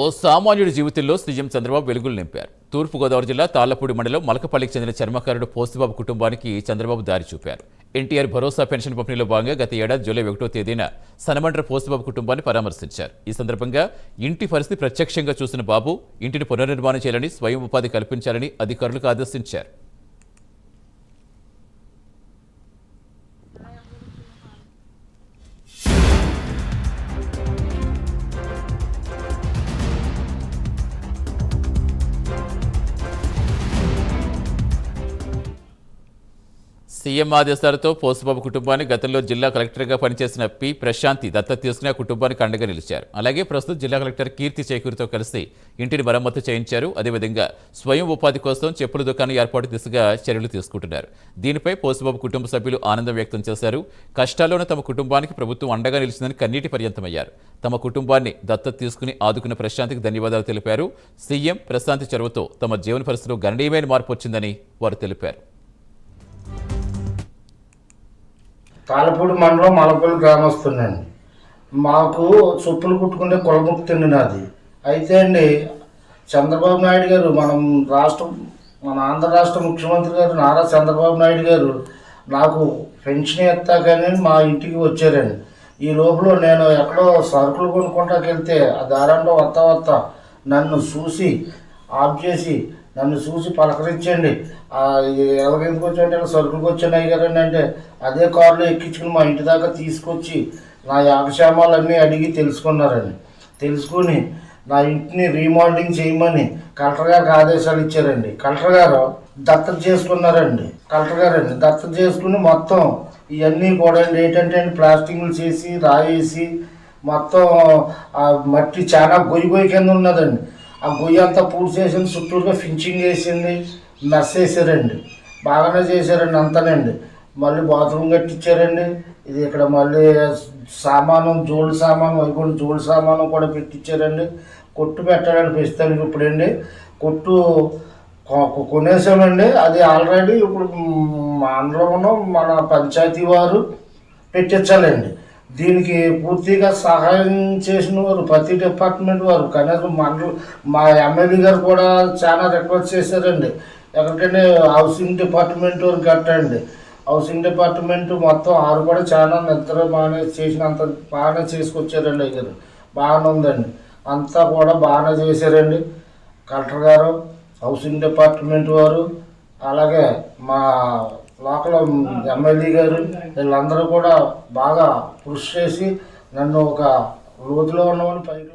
ఓ సామాన్యుడి జీవితంలో సీఎం చంద్రబాబు వెలుగులు నింపారు. తూర్పుగోదావరి జిల్లా తాళ్లపూడి మండలం మలకపల్లికి చెందిన చర్మకారుడు పోస్తుబాబు కుటుంబానికి చంద్రబాబు దారి చూపారు. ఎన్టీఆర్ భరోసా పెన్షన్ పంపిణీలో భాగంగా గత ఏడాది జూలై 1వ తేదీన సనమండ్ర పోస్తుబాబు కుటుంబాన్ని పరామర్శించారు. ఈ సందర్భంగా ఇంటి పరిస్థితి ప్రత్యక్షంగా చూసిన బాబు ఇంటిని పునర్నిర్మాణం చేయాలని, స్వయం ఉపాధి కల్పించాలని అధికారులకు ఆదేశించారు. సీఎం ఆదేశాలతో పోస్తుబాబు కుటుంబాన్ని గతంలో జిల్లా కలెక్టర్గా పనిచేసిన పి ప్రశాంతి దత్తత తీసుకుని ఆ కుటుంబానికి అండగా నిలిచారు. అలాగే ప్రస్తుతం జిల్లా కలెక్టర్ కీర్తి చేకూరితో కలిసి ఇంటిని మరమ్మతు చేయించారు. అదేవిధంగా స్వయం ఉపాధి కోసం చెప్పుల దుకాణం ఏర్పాటు దిశగా చర్యలు తీసుకుంటున్నారు. దీనిపై పోస్తుబాబు కుటుంబ సభ్యులు ఆనందం వ్యక్తం చేశారు. కష్టాల్లోనే తమ కుటుంబానికి ప్రభుత్వం అండగా నిలిచిందని కన్నీటి పర్యంతమయ్యారు. తమ కుటుంబాన్ని దత్తత తీసుకుని ఆదుకున్న ప్రశాంతికి ధన్యవాదాలు తెలిపారు. సీఎం ప్రశాంతి చొరవతో తమ జీవన పరిస్థితిలో గణనీయమైన మార్పు వచ్చిందని వారు తెలిపారు. తాళ్ళపూడి మండలం మలపల్లి గ్రామస్తునండి. మాకు చెప్పులు కుట్టుకుంటే కులముక్తండి నాది. అయితే అండి చంద్రబాబు నాయుడు గారు మన ఆంధ్ర రాష్ట్ర ముఖ్యమంత్రి గారు నారా చంద్రబాబు నాయుడు గారు నాకు పెన్షన్ ఎత్తాకని మా ఇంటికి వచ్చారండి. ఈ లోపల నేను ఎక్కడో సరుకులు కొనుక్కుంటాకి వెళ్తే ఆ దారంలో వస్తా నన్ను చూసి ఆఫ్ చేసి నన్ను చూసి పలకరించండి, ఎవరికెందుకు వచ్చాయంటే సరుకులకు వచ్చాను అయ్యారండి అంటే అదే కారులో ఎక్కించుకుని మా ఇంటి దాకా తీసుకొచ్చి నా యోగక్షేమాలన్నీ అడిగి తెలుసుకున్నారండి. తెలుసుకుని నా ఇంటిని రీమోడలింగ్ చేయమని కలెక్టర్ గారికి ఆదేశాలు ఇచ్చారండి. కలెక్టర్ గారు దత్తత చేసుకున్నారండి. దత్తత చేసుకుని మొత్తం ఇవన్నీ కూడా ఏంటంటే ప్లాస్టింగ్లు చేసి రాయేసి మొత్తం ఆ మట్టి చాలా గొయ్యి కింద ఉన్నదండి. ఆ గొయ్యి అంతా పూర్తి చేసింది, చుట్టూరుగా ఫించింగ్ వేసింది, మెస్ వేసారండి. బాగానే చేశారండి అంతానండి. మళ్ళీ బాత్రూమ్ కట్టించారండి. ఇది ఇక్కడ మళ్ళీ సామాను జోళ్ళు సామాను వైకుంఠ జోళ్ళు సామాను కూడా పెట్టించారండి. కొట్టు పెట్టాలని ప్రస్తుతానికి ఇప్పుడండి కొట్టు కొనేసామండి. అది ఆల్రెడీ ఇప్పుడు మండలంలో మన పంచాయతీ వారు పెట్టించాలండి. దీనికి పూర్తిగా సహాయం చేసిన వారు ప్రతి డిపార్ట్మెంట్ వారు, కనీసం మా ఎమ్మెల్యే గారు కూడా చాలా రిక్వెస్ట్ చేశారండి. ఎక్కడికంటే హౌసింగ్ డిపార్ట్మెంట్ వారు కట్టండి. హౌసింగ్ డిపార్ట్మెంట్ మొత్తం ఆరు కూడా చాలా నిద్ర బాగానే చేసినంత బాగానే చేసుకొచ్చారండి. అయ్యారు బాగానే ఉందండి, అంతా కూడా బాగానే చేశారండి. కలెక్టర్ గారు, హౌసింగ్ డిపార్ట్మెంట్ వారు, అలాగే మా లోకల్ ఎమ్మెల్యే గారు వీళ్ళందరూ కూడా బాగా కృషి చేసి నన్ను ఒక రోజులో ఉన్నవాడిని పైకి